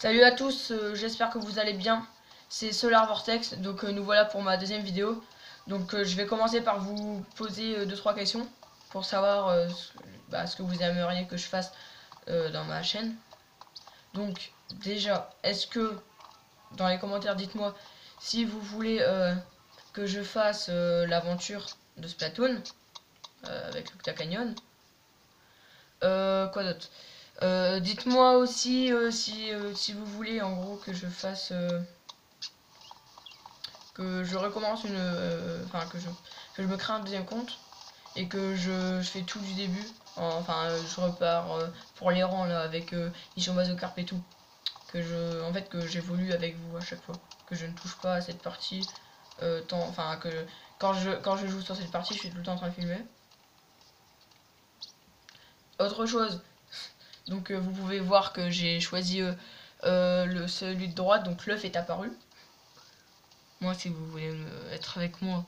Salut à tous, j'espère que vous allez bien. C'est Solar Vortex, donc nous voilà pour ma deuxième vidéo. Donc je vais commencer par vous poser 2-3 questions pour savoir ce que vous aimeriez que je fasse dans ma chaîne. Donc déjà, est-ce que dans les commentaires dites-moi si vous voulez que je fasse l'aventure de Splatoon avec l'Octa Canyon. Quoi d'autre? Dites-moi aussi si vous voulez en gros que je fasse que je recommence que je me crée un deuxième compte et que je fais tout du début. Je repars pour les rangs là avec Mission Bazocarp et tout. Que j'évolue avec vous à chaque fois. Que je ne touche pas à cette partie quand je joue sur cette partie, je suis tout le temps en train de filmer. Autre chose, donc vous pouvez voir que j'ai choisi celui de droite, donc l'œuf est apparu. Moi, si vous voulez être avec moi,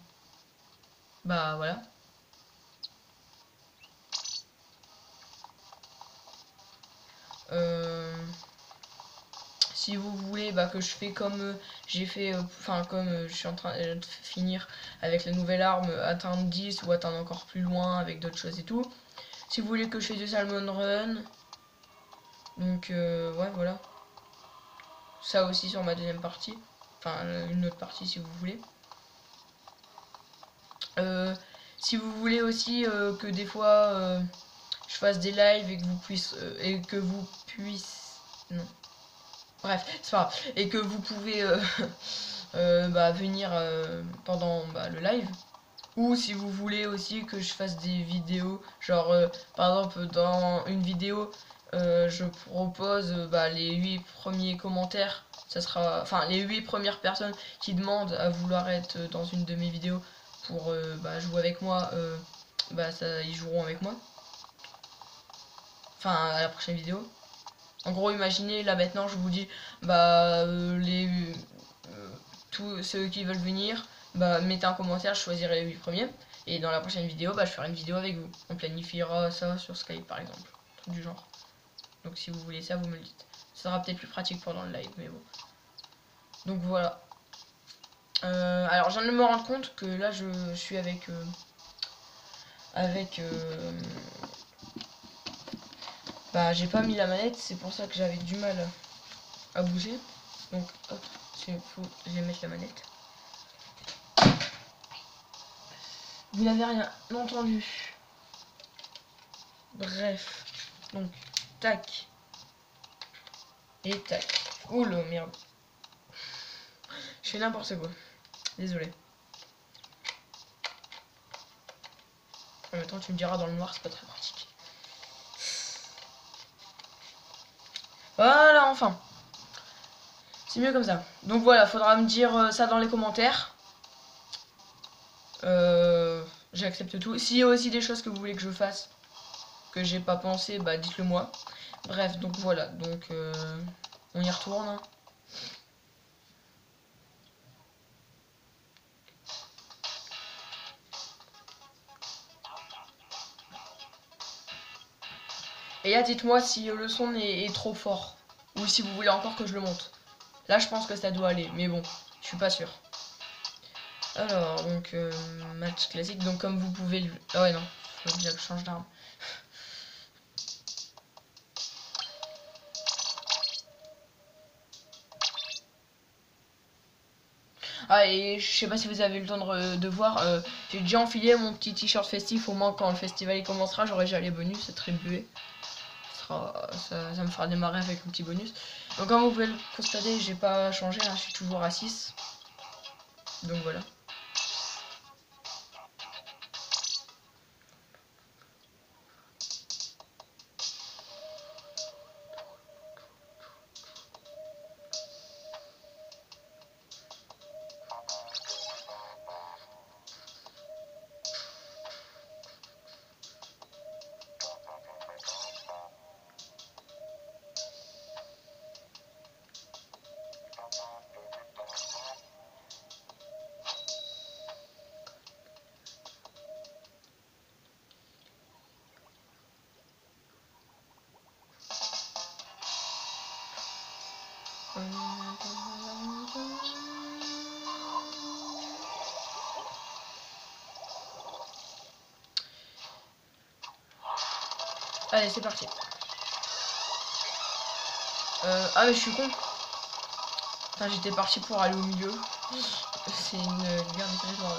bah voilà. Si vous voulez que je fais comme j'ai fait, comme je suis en train de finir avec la nouvelle arme, atteindre 10 ou atteindre encore plus loin avec d'autres choses et tout. Si vous voulez que je fais du Salmon Run, donc ouais voilà. Ça aussi sur ma deuxième partie, enfin une autre partie si vous voulez. Si vous voulez aussi que des fois je fasse des lives et que vous puissiez non. Bref, c'est pas grave. Et que vous pouvez venir pendant le live. Ou si vous voulez aussi que je fasse des vidéos, genre par exemple dans une vidéo, je propose les 8 premiers commentaires. Ça sera, enfin les 8 premières personnes qui demandent à vouloir être dans une de mes vidéos pour jouer avec moi, ils joueront avec moi. Enfin à la prochaine vidéo. En gros, imaginez, là maintenant, je vous dis, tous ceux qui veulent venir, mettez un commentaire, je choisirai les 8 premiers. Et dans la prochaine vidéo, je ferai une vidéo avec vous. On planifiera ça sur Skype par exemple, truc du genre. Donc si vous voulez ça, vous me le dites. Ça sera peut-être plus pratique pendant le live, mais bon. Donc voilà. Alors, je viens de me rendre compte que là, je suis avec j'ai pas mis la manette, c'est pour ça que j'avais du mal à bouger. Donc, hop, je vais mettre la manette. Vous n'avez rien entendu. Bref. Donc, tac. Et tac. Oula, merde. Je fais n'importe quoi. Désolé. En même temps, tu me diras dans le noir, c'est pas très pratique. Voilà, enfin. C'est mieux comme ça. Donc voilà, faudra me dire ça dans les commentaires. J'accepte tout. S'il y a aussi des choses que vous voulez que je fasse, que j'ai pas pensé, dites-le moi. Bref, donc voilà. Donc, on y retourne. Hein. Et là, dites-moi si le son est trop fort. Ou si vous voulez encore que je le monte. Là, je pense que ça doit aller. Mais bon, je suis pas sûr. Alors, donc, match classique. Donc, comme vous pouvez le... Ah ouais, non. Faut bien que je change d'arme. Ah, et je sais pas si vous avez eu le temps de voir. J'ai déjà enfilé mon petit t-shirt festif. Au moins, quand le festival il commencera, j'aurai déjà les bonus attribués. Ça me fera démarrer avec un petit bonus. Donc comme vous pouvez le constater, j'ai pas changé, hein, je suis toujours à 6. Donc voilà. Allez, c'est parti. Ah mais je suis con. Enfin, j'étais parti pour aller au milieu. C'est une guerre de territoire.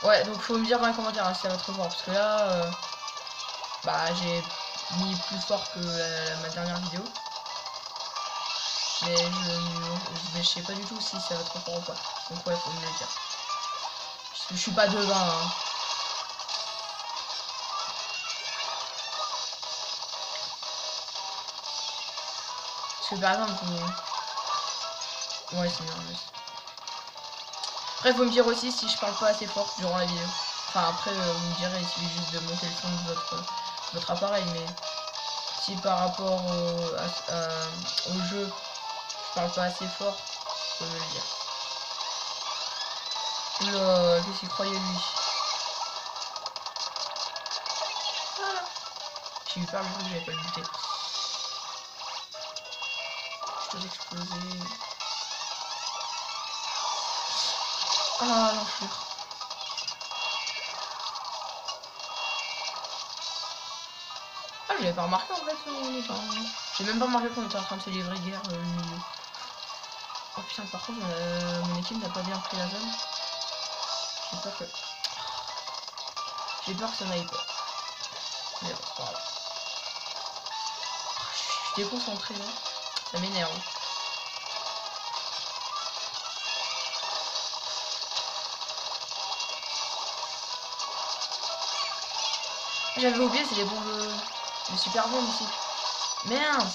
Ouais, donc faut me dire dans les commentaires hein, si ça va trop fort. Parce que là, bah j'ai mis plus fort que ma dernière vidéo. Mais je sais pas du tout si ça va trop fort ou pas. Donc ouais, faut me le dire. Je suis pas devin. Hein. Parce que par exemple, ouais c'est nerveux. Après faut me dire aussi si je parle pas assez fort durant la vidéo. Enfin après vous me direz, il suffit juste de monter le son de votre appareil. Mais si par rapport au jeu je parle pas assez fort, faut me le dire. Oula, qu'est-ce qu'il croyait lui? Voilà. J'ai eu peur du coup que j'avais pas le buté. Je dois exploser. Ah l'enflure. Ah j'avais pas remarqué en fait j'ai même pas remarqué qu'on était en train de se livrer guerre le milieu. Oh putain par contre mon équipe n'a pas bien pris la zone. J'ai peur que. J'ai peur que ça n'aille pas. Mais bon, c'est pas grave. Je suis déconcentré là. Ça m'énerve. J'avais oublié, c'est les bombes. Les super bombes aussi. Merde.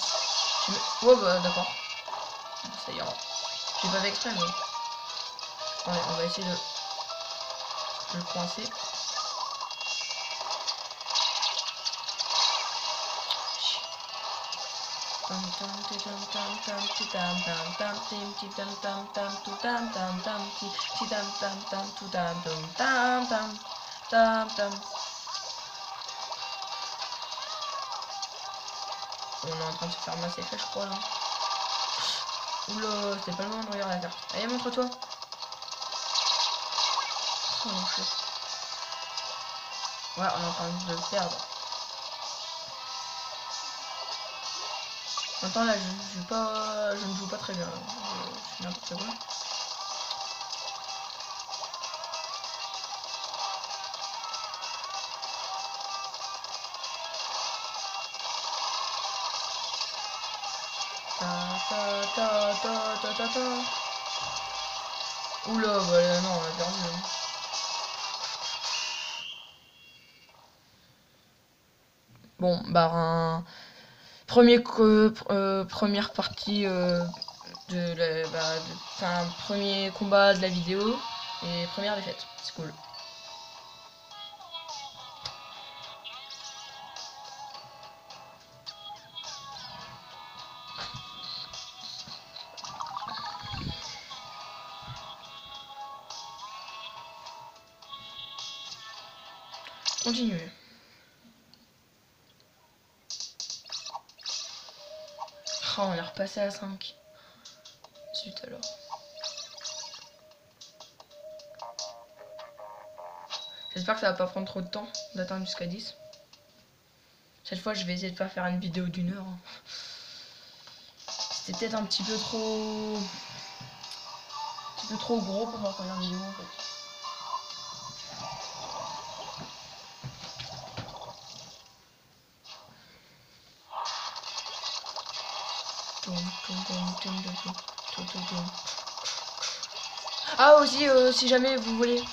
Oh bah d'accord. Ça ira. J'ai pas fait exprès mais. Attendez, on va essayer de le coincer. On est en train de se faire masser je crois là. Oula, c'était pas le moment de regarder la carte. Allez, montre-toi. Oh mon Dieu. Ouais, on est en train de le perdre. Maintenant là, je ne joue pas très bien. Je fais n'importe quoi. Oula, bah non, on a perdu. Bon, bah première partie de la premier combat de la vidéo et première défaite. C'est cool. Continuez. Oh, on est repassé à 5. Zut alors. J'espère que ça va pas prendre trop de temps d'atteindre jusqu'à 10. Cette fois, je vais essayer de pas faire une vidéo d'1 heure. C'était peut-être un petit peu trop gros pour ma première vidéo en fait. Ah aussi, si jamais vous voulez,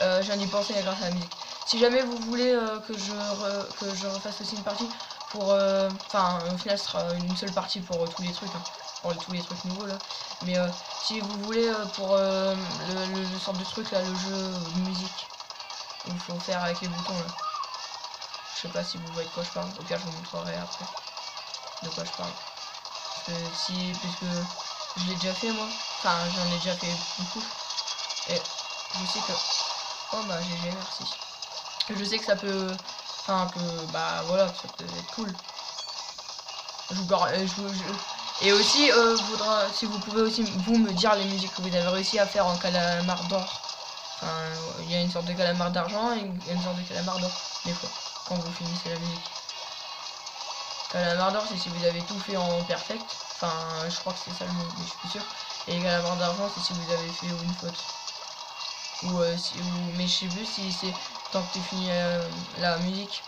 je viens d'y penser grâce à la musique. Si jamais vous voulez que je refasse aussi une partie pour, enfin, au final ce sera une seule partie pour tous les trucs, hein, pour tous les trucs nouveaux là. Mais si vous voulez pour le sorte de truc là, le jeu de musique, il faut faire avec les boutons là. Je sais pas si vous voyez de quoi je parle. Au pire, je vous montrerai après de quoi je parle. Puisque je l'ai déjà fait moi. Enfin, j'en ai déjà fait beaucoup. Et je sais que. Oh bah GG, merci. Je sais que ça peut. Enfin, que bah voilà, que ça peut être cool. Et aussi, si vous pouvez aussi vous me dire les musiques que vous avez réussi à faire en calamar d'or. Enfin, il y a une sorte de calamar d'argent et une sorte de calamar d'or, des fois, quand vous finissez la musique. Calamar d'or, c'est si vous avez tout fait en perfect. Enfin, je crois que c'est ça le mot, mais je suis plus sûr. Et calamar d'argent, c'est si vous avez fait une faute. Mais je sais plus si c'est tant que tu finis la musique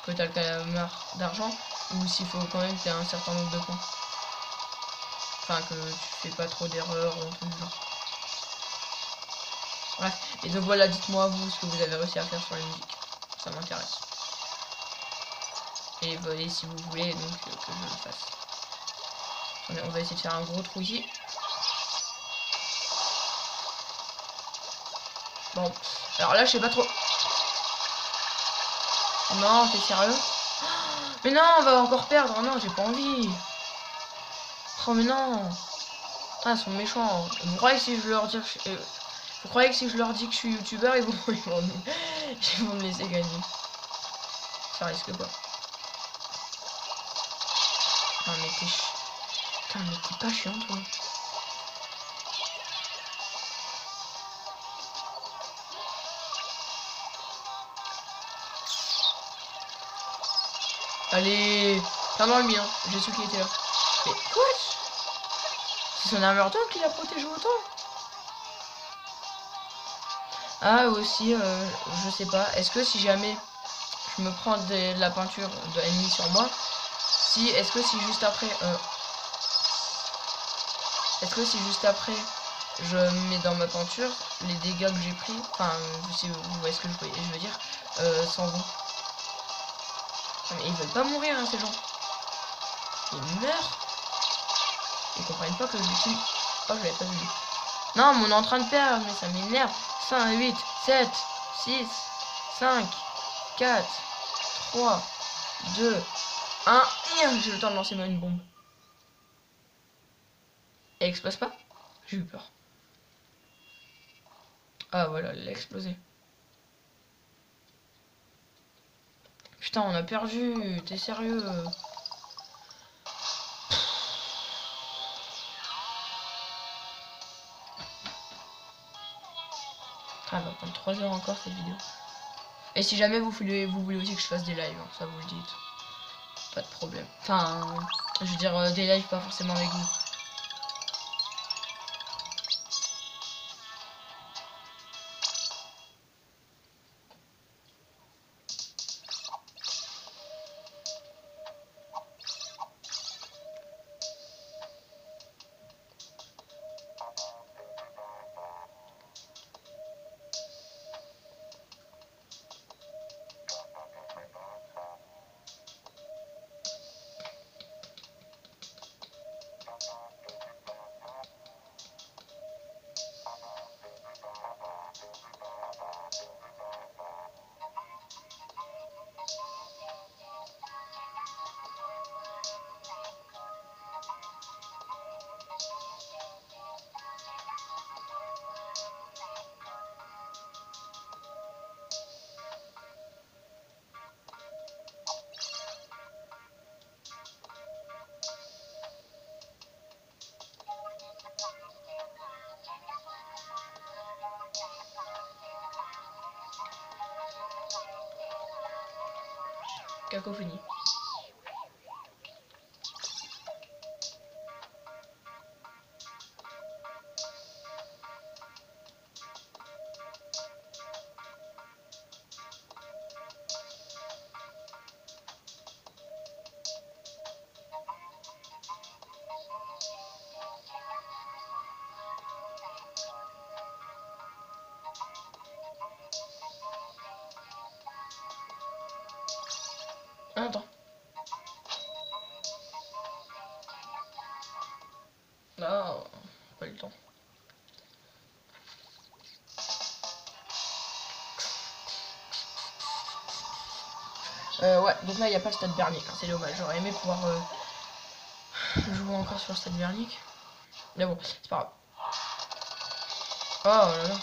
que tu as le calamar d'argent, ou s'il faut quand même que tu aies un certain nombre de points. Enfin, que tu fais pas trop d'erreurs ou un truc du genre. Bref, et donc voilà, dites-moi vous ce que vous avez réussi à faire sur la musique. Ça m'intéresse. Et si vous voulez donc que je le fasse. Attendez, on va essayer de faire un gros trou ici. Bon, alors là je sais pas trop. Non, t'es sérieux? Mais non, on va encore perdre. Non, j'ai pas envie. Oh mais non. Putain, ils sont méchants. Vous croyez que si je leur dis vous croyez que si je leur dis que je suis youtubeur, ils vont me laisser gagner? Ça risque pas. Non mais putain, mais t'es pas chiant toi. Allez, plein dans le mien. J'ai su qu'il était là. Mais quoi? C'est son armure d'or qui l'a protégé autant. Ah aussi, je sais pas. Est-ce que si jamais je me prends de la peinture de ennemi sur moi, est-ce que si juste après, je mets dans ma peinture les dégâts que j'ai pris, enfin, si vous voyez ce que je veux dire, s'en vont. Mais ils veulent pas mourir hein, ces gens. Ils meurent. Ils comprennent pas que je les tue. Oh, je l'avais pas vu. Non, mais on est en train de perdre, mais ça m'énerve. 5, 8, 7, 6, 5, 4, 3, 2, 1. J'ai le temps de lancer une bombe. Elle explose pas? J'ai eu peur. Ah voilà, elle a explosé. Putain, on a perdu. T'es sérieux? Ah, elle va prendre 3 heures encore cette vidéo. Et si jamais vous voulez aussi que je fasse des lives, hein, ça vous le dites. Pas de problème. Enfin, je veux dire des lives pas forcément avec vous. Cacophonie. Ah, attends. Ah, pas eu le temps. Ouais, donc là il n'y a pas le stade Bernic, hein, c'est dommage. J'aurais aimé pouvoir jouer encore sur le stade Bernic. Mais bon, c'est pas grave. Oh là là.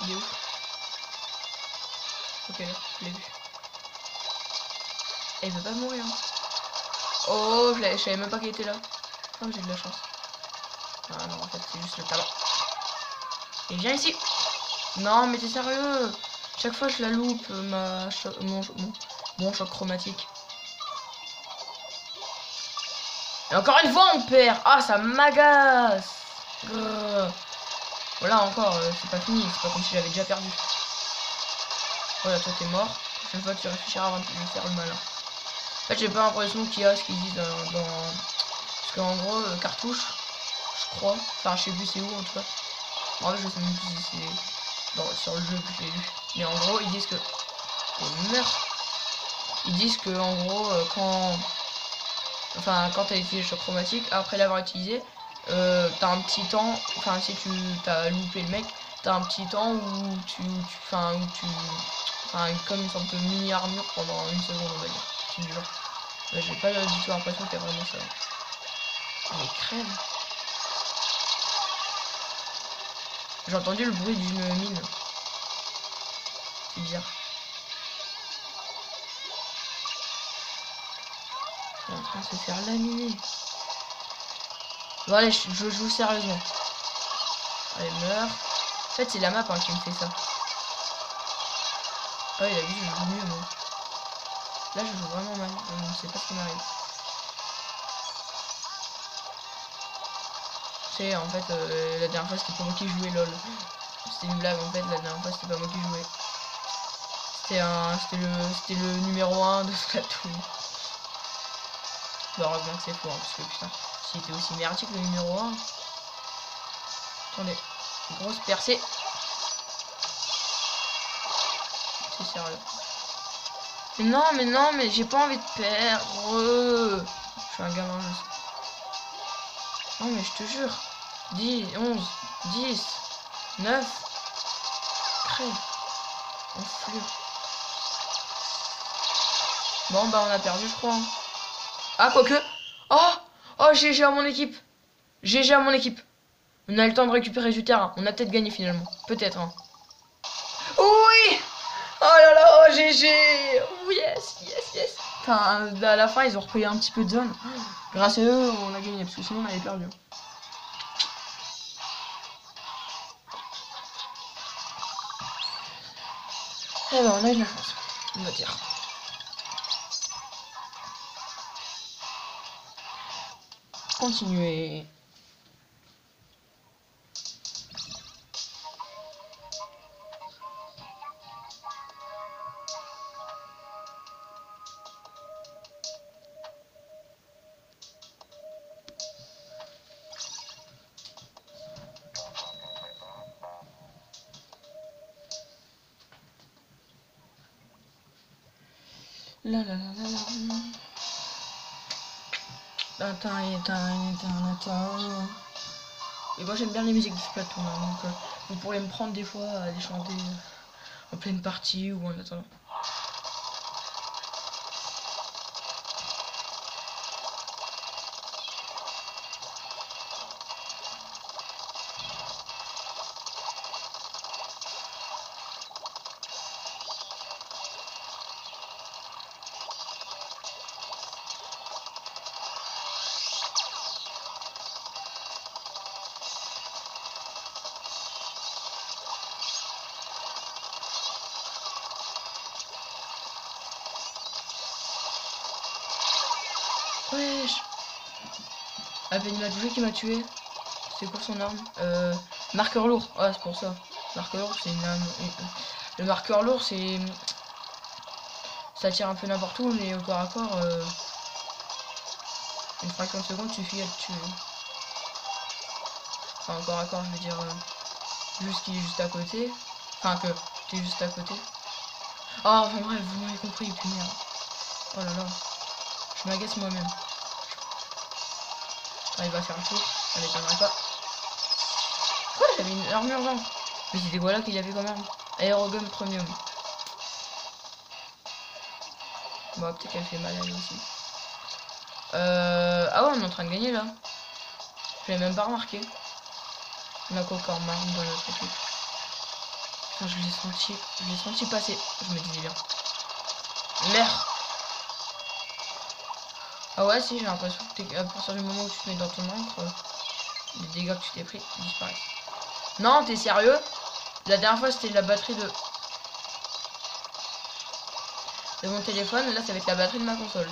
Il est où? Ok, là, je l'ai vu. Et il veut pas mourir. Oh, je savais même pas qu'il était là. Oh, j'ai de la chance. Ah non, en fait, c'est juste le talent. Et viens ici. Non, mais t'es sérieux? Chaque fois, je la loupe, mon choc chromatique. Et encore une fois, on perd. Ah, ça m'agace. Voilà, encore, c'est pas fini. C'est pas comme si j'avais déjà perdu. Voilà, toi, t'es mort. La prochaine fois, tu réfléchiras avant de faire le malin. En fait, j'ai pas l'impression qu'il y a ce qu'ils disent dans... Parce qu'en gros, cartouche, je crois. Enfin, je sais plus c'est où, en tout cas. En vrai, je sais même plus si c'est sur le jeu que je l'ai lu. Mais en gros, ils disent que... Oh, merde. Ils disent que, en gros, quand t'as utilisé le choc chromatique, après l'avoir utilisé, t'as un petit temps, enfin si tu t'as loupé le mec, t'as un petit temps où enfin comme une sorte de mini armure pendant une seconde, on va dire. C'est du genre. J'ai pas du tout l'impression qu'il y a vraiment ça. Mais crève. J'ai entendu le bruit d'une mine. C'est bizarre. C'est en train de se faire laminer. Bon allez, je joue sérieusement. Allez, meurs. En fait, c'est la map qui me fait ça. Ah, il a vu, je joue mieux, moi. Là, je joue vraiment mal. Je ne sais pas ce qui m'arrive. C'est en fait, la dernière fois, c'était pas moi qui jouais, lol. C'était une blague, en fait. La dernière fois, c'était pas moi qui jouais. C'était le numéro 1 de Splatoon. Bah, heureusement que c'est faux, hein, parce que putain, s'il était aussi merdique le numéro 1. Attendez, grosse percée. C'est sérieux. Mais non, mais j'ai pas envie de perdre. Je suis un gamin, je sais. Non, mais je te jure. 10, 11, 10, 9. Crève. Enflure. Bon, bah, on a perdu, je crois. Hein. Ah, quoique. Oh, oh, GG à mon équipe. GG à mon équipe. On a le temps de récupérer du terrain. On a peut-être gagné finalement. Peut-être. Hein. Oui. Oh là là, oh GG. Oh yes, yes, yes. Enfin, à la fin, ils ont repris un petit peu de zone. Grâce à eux, on a gagné. Parce que sinon, on avait perdu. Eh ben, on a eu de la chance. On va dire. Continuer. La la la la la. Attends. Et moi j'aime bien les musiques de Splatoon, hein, donc vous pourrez me prendre des fois à les chanter en pleine partie ou en attendant. Wesh. Ah ben il m'a touché qui m'a tué. C'est quoi son arme? Marqueur lourd. Ah c'est pour ça. Marqueur lourd c'est une arme. Le marqueur lourd c'est... Ça tire un peu n'importe où mais au corps à corps... Une fraction de seconde suffit à le tuer. Enfin au corps à corps je veux dire... Juste qu'il est juste à côté. Enfin que t'es juste à côté. Oh enfin bref vous m'avez compris puis merde. Oh là là. Je m'agace moi-même. Ah, il va faire le tour, ça m'étonnerait pas. Quoi, j'avais une armure genre. Mais c'était quoi là qu'il avait quand même. Aerogun Premium. Bon, peut-être qu'elle fait mal à elle aussi. Ah ouais, on est en train de gagner là. Je l'ai même pas remarqué. On a quoi encore marre dans notre équipe. Putain, je l'ai senti passer. Je me disais bien. Merde. Ah ouais, si, j'ai l'impression que à partir du moment où tu te mets dans ton encre, les dégâts que tu t'es pris disparaissent. Non, t'es sérieux? La dernière fois, c'était la batterie de mon téléphone. Là, ça va être la batterie de ma console.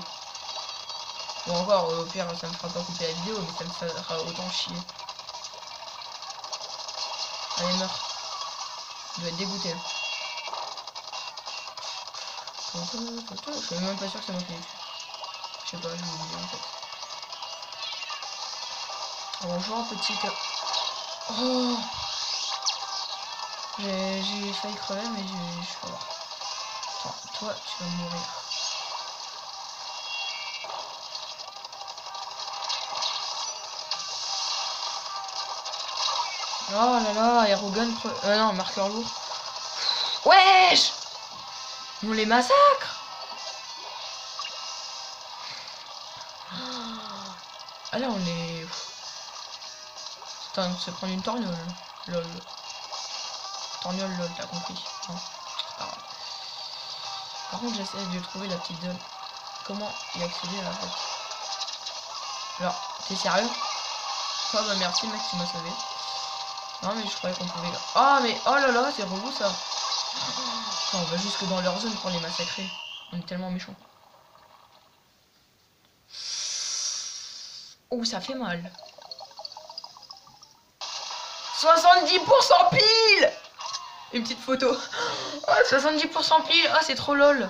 Bon, encore, au pire, ça me fera pas couper la vidéo, mais ça me fera autant chier. Allez, meurs. Je dois être dégoûté. Je suis même pas sûr que c'est moi qui l'ai tué. Je sais pas, je vais vous dire en fait. Bonjour, petite. Oh, j'ai failli crever, mais je suis mort. Attends, toi, tu vas mourir. Oh là là, Aerogun. Non, marqueur lourd. Wesh! On les massacre! Ah là, on les. C'est en train de se prendre une torgnole. Lol. Torgnole, lol, t'as compris. Non, c'est pas grave. Par contre, j'essaie de trouver la petite zone. Comment y accéder là en fait? Alors, t'es sérieux? Oh bah merci mec, tu m'as sauvé. Non mais je croyais qu'on pouvait... Ah mais oh là là, c'est relou ça. Attends, on va jusque dans leur zone pour les massacrer. On est tellement méchants. Oh, ça fait mal. 70% pile. Une petite photo. Oh, 70% pile. Ah, c'est trop lol.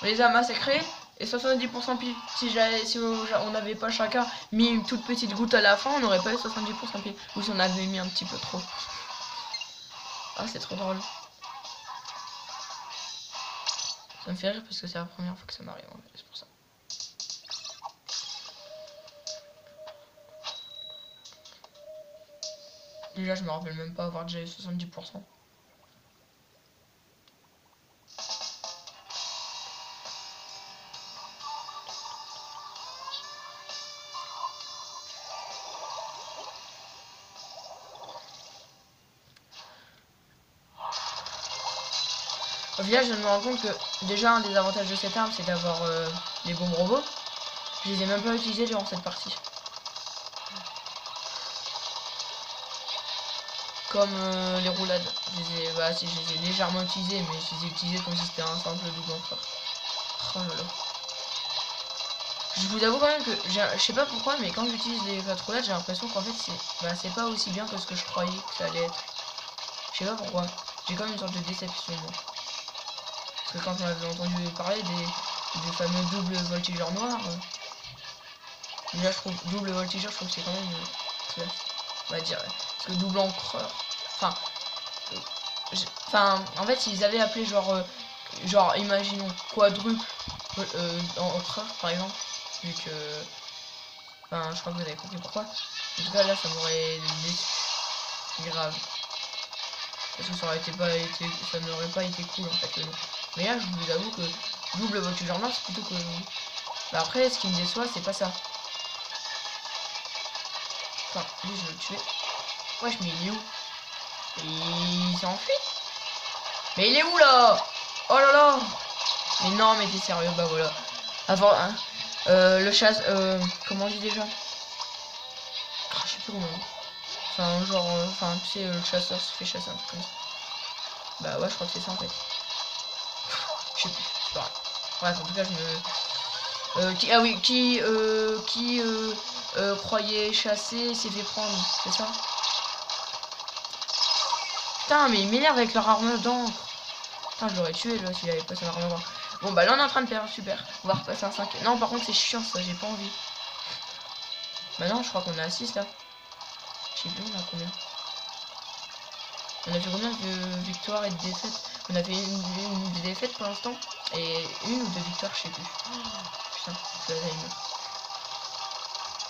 On les a massacrés et 70% pile. Si on n'avait pas chacun mis une toute petite goutte à la fin, on n'aurait pas eu 70% pile. Ou si on avait mis un petit peu trop. Ah, c'est trop drôle. Ça me fait rire parce que c'est la première fois que ça m'arrive. C'est pour ça. Déjà, je me rappelle même pas avoir déjà eu 70%. Au final, je me rends compte que déjà un des avantages de cette arme, c'est d'avoir des bombes robots. Je les ai même pas utilisés durant cette partie. Comme les roulades. Bah, si, je les ai légèrement utilisés, mais je les ai utilisés comme si c'était un simple double encreur. Oh là là. Je vous avoue quand même que je sais pas pourquoi, mais quand j'utilise les roulades, j'ai l'impression qu'en fait c'est pas aussi bien que ce que je croyais que ça allait être. Je sais pas pourquoi. J'ai comme une sorte de déception moi. Parce que quand on avait entendu parler des fameux doubles voltigeurs noirs, déjà je trouve double voltigeur, je trouve que c'est quand même classe, on va dire. Parce que double encreur, enfin, en fait s'ils avaient appelé genre imaginons quadruple encreur par exemple, vu que, je crois que vous avez compris pourquoi. En tout cas là ça m'aurait déçu, grave. Parce que ça n'aurait pas été cool en fait le nom. Mais là je vous avoue que double voltigeur noir c'est plutôt que... Bah après ce qui me déçoit c'est pas ça. Enfin, lui je veux le tuer. Wesh mais il est où? Il s'est enfui? Mais il est où là? Oh là là! Mais non mais t'es sérieux, bah voilà. Avant hein, le chasse... comment on dit déjà? Je sais plus comment on dit. Enfin genre... Enfin tu sais le chasseur se fait chasser un truc comme ça. Bah ouais je crois que c'est ça en fait. Je sais plus, c'est pas grave. Bref en tout cas je me... qui croyait chasser s'est fait prendre, c'est ça? Putain mais il m'énerve avec leur armure d'encre. Putain je l'aurais tué là s'il avait pas son armure d'encre. Bon bah là on est en train de perdre, super. On va repasser un 5. Non par contre c'est chiant ça, j'ai pas envie. Bah non je crois qu'on est à 6 là. Je sais plus on a combien. On a fait combien de victoires et de défaites? On a fait une défaite pour l'instant. Et une ou deux victoires je sais plus. Putain, c'est Alzheimer.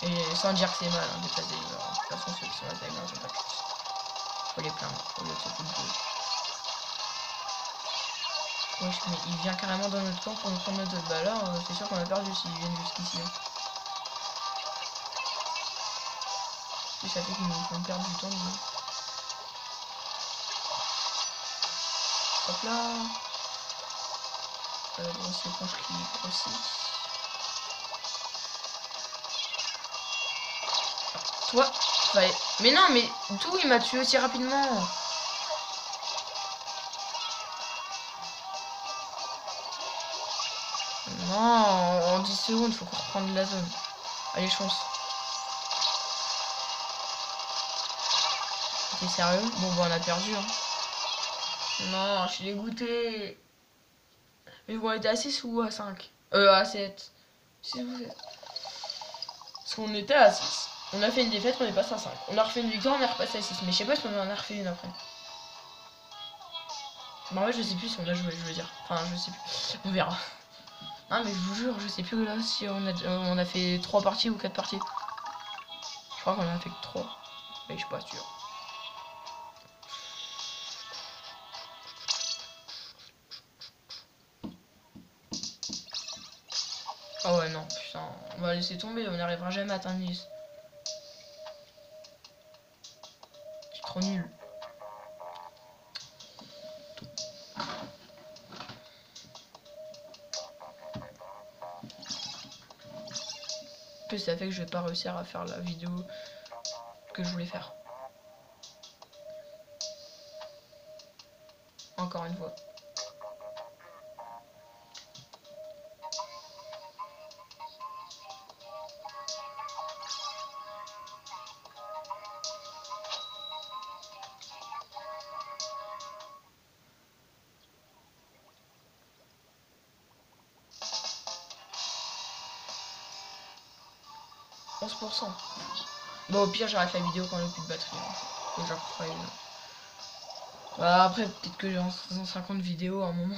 Et sans dire que c'est mal d'être Alzheimer. De toute façon ceux qui sont Alzheimer ils ont pas de chance. Faut les plaindre au lieu de se foutre de... Wesh mais il vient carrément dans notre camp pour nous prendre notre dot. Bah là c'est sûr qu'on a perdu s'ils viennent jusqu'ici. Hein. Et ça fait qu'ils nous font perdre du temps. Hop là. Grosse éponge qui grossit. Toi, ouais. Mais non, mais d'où il m'a tué aussi rapidement? Non, en 10 secondes, faut qu'on reprenne la zone. Allez, chance. T'es sérieux? Bon, bah, on a perdu. Hein. Non, je suis dégoûté. Mais bon, on était à 6 ou à 5? À 7. 6 ou 7. Parce qu'on était à 6. On a fait une défaite, on est passé à 5. On a refait une victoire, on est repassé à 6. Mais je sais pas si on en a refait une après. Bah ouais, je sais plus si on a joué, je veux dire. Enfin, je sais plus. On verra. Ah, mais je vous jure, je sais plus là si on a fait 3 parties ou 4 parties. Je crois qu'on en a fait que 3. Mais je suis pas sûr. Ah ouais, non, putain. On va laisser tomber, on n'arrivera jamais à atteindre 10. C'est trop nul. En plus, ça fait que je vais pas réussir à faire la vidéo que je voulais faire. Encore une fois. Bon, au pire, j'arrête la vidéo quand il n'y a plus de batterie. Hein. Et j'en referai une. Bah, après, peut-être que en 150 vidéos à un moment.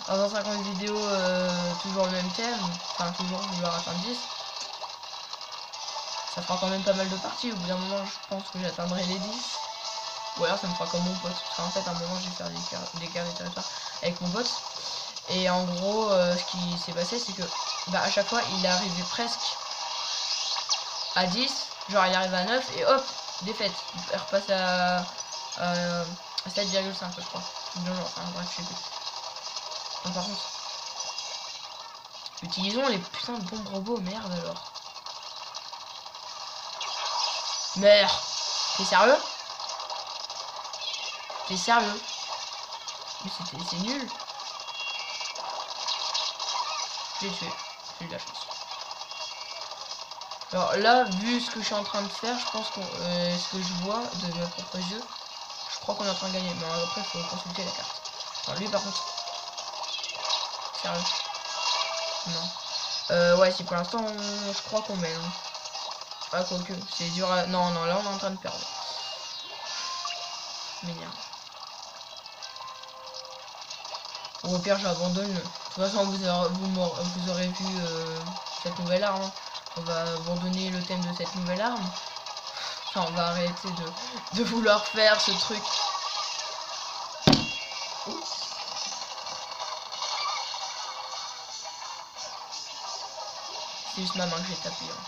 En 150 vidéos, toujours le même thème. Enfin, toujours vouloir atteindre 10. Ça fera quand même pas mal de parties. Au bout d'un moment, je pense que j'atteindrai les 10. Ou alors, ça me fera comme mon pote. Parce qu'en fait, à un moment, je vais faire des guerres des territoires avec mon pote. Et en gros, ce qui s'est passé, c'est que bah, à chaque fois, il est arrivé presque à 10, genre il arrive à 9 et hop, défaite. Il repasse à 7,5 je crois. Enfin bref, je sais plus. Non, par contre, utilisons les putains de bombes robots, merde alors. Merde. T'es sérieux? T'es sérieux? Mais c'est nul. Je l'ai tué. J'ai eu de la chance. Alors là, vu ce que je suis en train de faire, je pense qu'on ce que je vois de mes propres yeux, je crois qu'on est en train de gagner. Mais après, il faut consulter la carte. Alors, lui, par contre, sérieux? Non. Ouais, si pour l'instant, je crois qu'on mène. Ah, quoique, c'est dur à... Non, non, là, on est en train de perdre. Mignon. Ou au pire, j'abandonne. De toute façon, vous aurez vu cette nouvelle arme. Hein. On va abandonner le thème de cette nouvelle arme. Enfin, on va arrêter de vouloir faire ce truc. C'est juste ma main que j'ai tapé. Hein.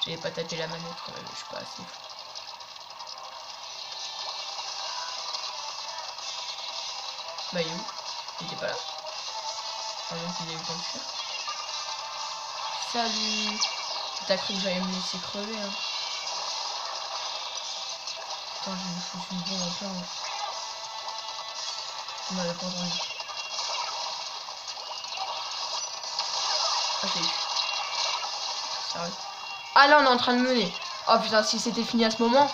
J'avais pas tapé la manette quand même, je suis pas assez fou. Bah, il est où? Il était pas là. Ah non, il a eu le temps de fuir. Salut! T'as cru que j'allais me laisser crever, hein? Putain, je me fous une bombe en plein. On m'avait pas entendu. Ah, j'ai eu. Sérieux. Ah là, on est en train de mener. Oh putain, si c'était fini à ce moment,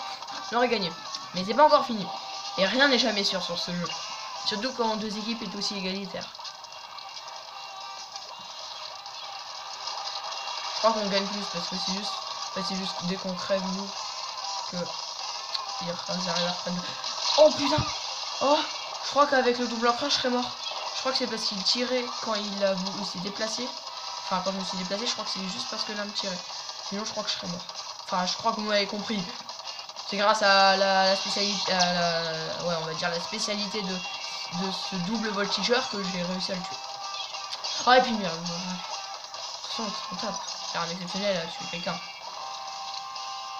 on aurait gagné. Mais c'est pas encore fini. Et rien n'est jamais sûr sur ce jeu. Surtout quand deux équipes est aussi égalitaire. Je crois qu'on gagne plus parce que c'est juste dès qu'on crève nous que ils arrivent à reprendre. Oh putain! Oh! Je crois qu'avec le double ancrage je serais mort. Je crois que c'est parce qu'il tirait quand il s'est déplacé. Enfin quand je me suis déplacé, je crois que c'est juste parce que là me tirait. Sinon je crois que je serais mort. Enfin je crois que vous m'avez compris. C'est grâce à la spécialité, ouais on va dire la spécialité de ce double voltigeur que j'ai réussi à le tuer. Oh et puis merde. De toute façon on tape. C'est un exceptionnel à tuer quelqu'un.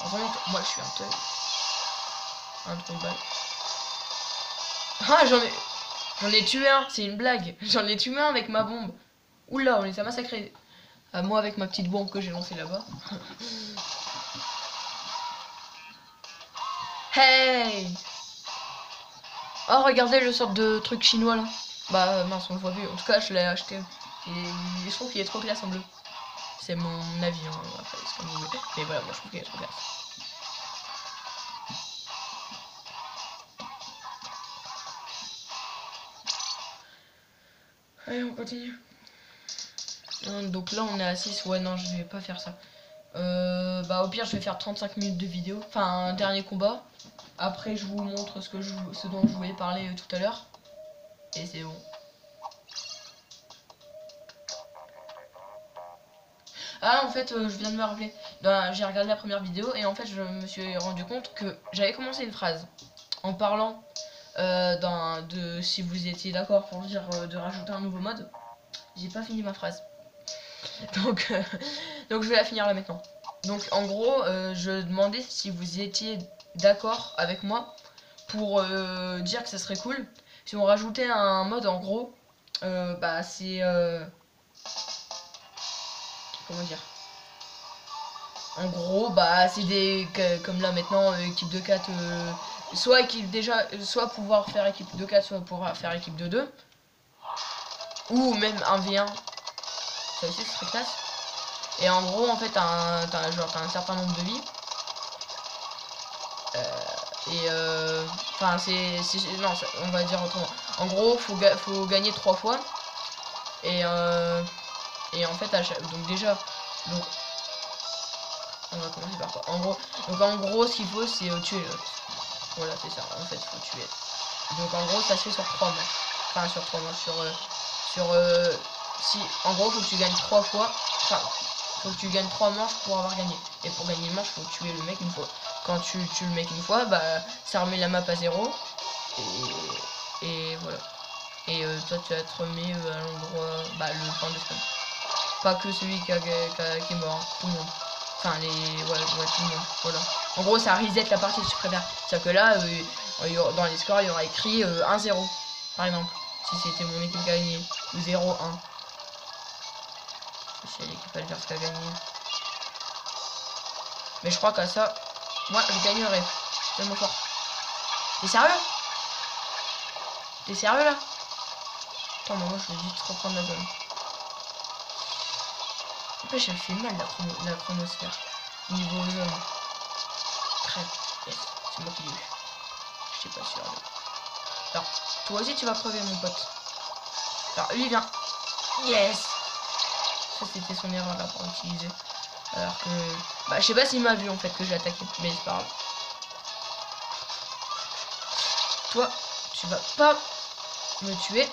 En fait, moi je suis un teuf. Un trou de balle. Ah, j'en ai tué un, c'est une blague. J'en ai tué un avec ma bombe. Oula, on les a massacrés. Moi avec ma petite bombe que j'ai lancée là-bas. Hey! Oh, regardez le sorte de truc chinois là. Bah mince, on le voit plus. En tout cas, je l'ai acheté. Et je trouve qu'il est trop classe en bleu. C'est mon avis, hein. Après, c'est comme vous voulez. Mais voilà, moi je trouve qu'il est trop classe. Allez, on continue. Donc là, on est à 6. Ouais, non, je vais pas faire ça. Bah au pire, je vais faire 35 minutes de vidéo. Enfin, un dernier combat. Après, je vous montre ce dont je voulais parler tout à l'heure. Et c'est bon. Ah, en fait, je viens de me rappeler. J'ai regardé la première vidéo et en fait, je me suis rendu compte que j'avais commencé une phrase en parlant de si vous étiez d'accord pour dire de rajouter un nouveau mode. J'ai pas fini ma phrase. Donc, donc je vais la finir là maintenant. Donc en gros, je demandais si vous étiez d'accord avec moi pour dire que ça serait cool si on rajoutait un mode en gros. Bah c'est comment dire, en gros bah c'est des comme là maintenant équipe de 4, soit équipe déjà, soit pouvoir faire équipe de 4, soit pouvoir faire équipe de 2, ou même 1v1. Ça aussi ce serait classe. Et en gros en fait t'as un certain nombre de vies. Enfin non, on va dire autrement. En gros faut gagner 3 fois. Et en fait donc déjà donc on va commencer par quoi. En gros ce qu'il faut c'est tuer l'autre. Voilà, c'est ça, en fait faut tuer. Donc en gros ça se fait sur 3 matchs. Enfin sur 3 matchs, si en gros faut que tu gagnes 3 fois. Enfin faut que tu gagnes 3 manches pour avoir gagné. Et pour gagner une manche faut tuer le mec une fois. Quand tu tues le mec une fois, bah ça remet la map à 0. Et voilà. Et toi tu vas te remis à l'endroit, bah le point de spawn. Pas que celui qui est mort, hein, tout le monde. Enfin les ouais tout le monde. Voilà. En gros ça reset la partie si tu préfères. C'est-à-dire que là dans les scores il y aura écrit 1-0 par exemple. Si c'était mon équipe qui a gagné. Ou 0-1. Si c'est l'équipe adverse qui a gagné. Mais je crois qu'à ça, moi je gagnerai. Tellement fort. T'es sérieux? T'es sérieux là? Attends, moi je vais vite reprendre la zone. Après j'ai fait mal la chronosphère. Niveau zone. Crève. Yes, c'est moi qui l'ai eu. J'étais pas sûr. Alors, toi aussi tu vas crever mon pote. Alors lui vient. Yes. Ça c'était son erreur là pour utiliser. Alors que... Bah je sais pas s'il m'a vu en fait que j'ai attaqué. Mais c'est pas grave. Toi, tu vas pas me tuer.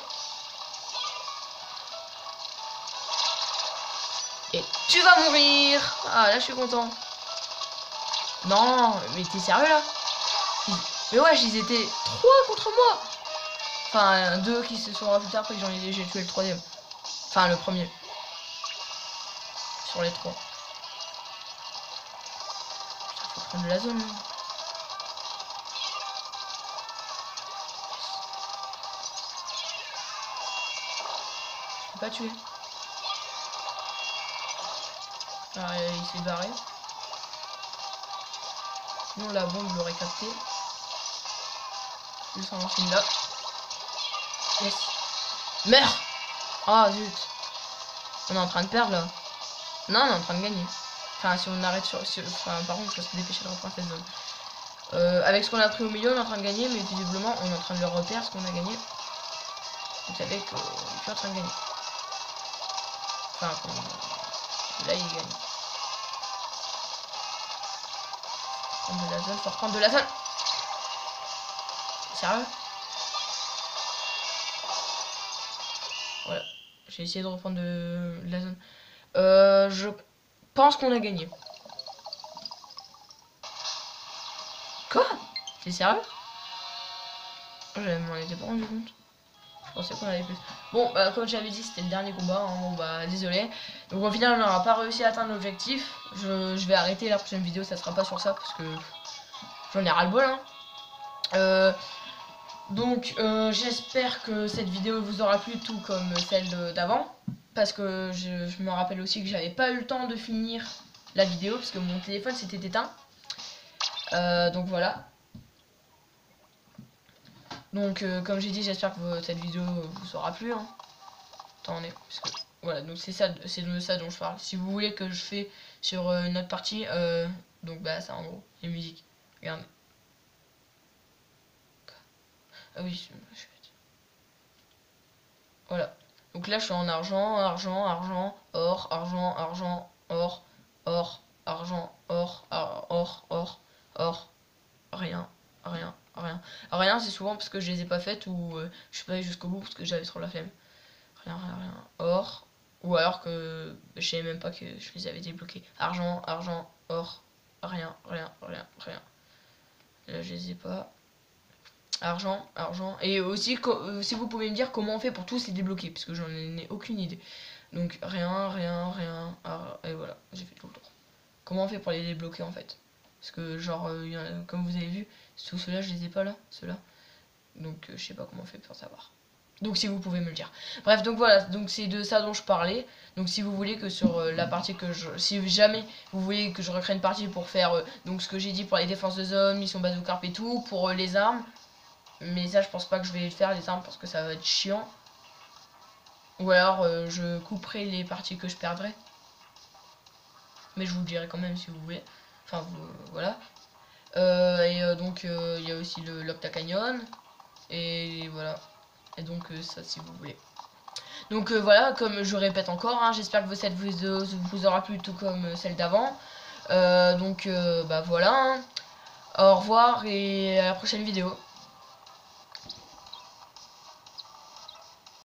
Et tu vas mourir. Ah là je suis content. Non, mais t'es sérieux là? Mais ouais, ils étaient 3 contre moi. Enfin, 2 qui se sont rajoutés après que j'ai tué le troisième. Enfin, le premier. Sur les 3. Faut prendre de la zone. Je peux pas tuer. Ah, il s'est barré. Sinon la bombe l'aurait capté. Juste en lancer une là. Yes. Meurs. Ah zut. On est en train de perdre là. Non, on est en train de gagner. Enfin, si on arrête enfin, par contre, il faut se dépêcher de reprendre cette zone. Avec ce qu'on a pris au milieu, on est en train de gagner, mais visiblement, on est en train de le repère ce qu'on a gagné. Vous savez qu'on est plus en train de gagner. Enfin, là, il gagne. Prendre de la zone, faut reprendre de la zone. Sérieux? Voilà. J'ai essayé de reprendre de la zone. Je pense qu'on a gagné. Quoi? C'est sérieux? Je m'en étais pas rendu compte. Je pensais qu'on avait plus. Bon, bah, comme j'avais dit, c'était le dernier combat. Hein. Bon, bah, désolé. Donc, au final, on n'aura pas réussi à atteindre l'objectif. Je vais arrêter la prochaine vidéo. Ça sera pas sur ça parce que j'en ai ras le bol. Hein. Donc j'espère que cette vidéo vous aura plu tout comme celle d'avant. Parce que je me rappelle aussi que j'avais pas eu le temps de finir la vidéo parce que mon téléphone s'était éteint. Donc voilà. Donc comme j'ai dit, j'espère que cette vidéo vous aura plu. Hein. Attendez, parce que voilà, donc c'est de ça dont je parle. Si vous voulez que je fais sur une autre partie, donc bah ça en gros, les musiques. Regardez. Ah oui, je suis bête. Voilà. Donc là je suis en argent, argent, argent, or, argent, argent, or, or, argent, or, or, rien, rien, rien. Rien c'est souvent parce que je les ai pas faites ou je suis pas allé jusqu'au bout parce que j'avais trop la flemme. Rien, rien, rien. Or, ou alors que je savais même pas que je les avais débloqués. Argent, argent, or, rien, rien, rien, rien. Là je les ai pas. Argent, argent. Et aussi, si vous pouvez me dire comment on fait pour tous les débloquer, parce que j'en ai aucune idée. Donc rien, rien, rien. Et voilà, j'ai fait tout le tour. Comment on fait pour les débloquer en fait? Parce que genre, comme vous avez vu, tous ceux-là, je les ai pas là, ceux-là. Donc je sais pas comment on fait pour savoir. Donc si vous pouvez me le dire. Bref, donc voilà, donc c'est de ça dont je parlais. Donc si vous voulez que sur la partie que je... Si jamais vous voulez que je recrée une partie pour faire donc ce que j'ai dit pour les défenses de zone, mission bazookarp et tout, pour les armes. Mais ça je pense pas que je vais le faire les armes parce que ça va être chiant. Ou alors je couperai les parties que je perdrai. Mais je vous le dirai quand même si vous voulez. Enfin voilà. Donc il y a aussi l'Octacanyon. Et voilà. Et donc ça si vous voulez. Donc voilà, comme je répète encore, hein, j'espère que cette vidéo vous aura plu tout comme celle d'avant. Bah voilà. Hein. Au revoir et à la prochaine vidéo.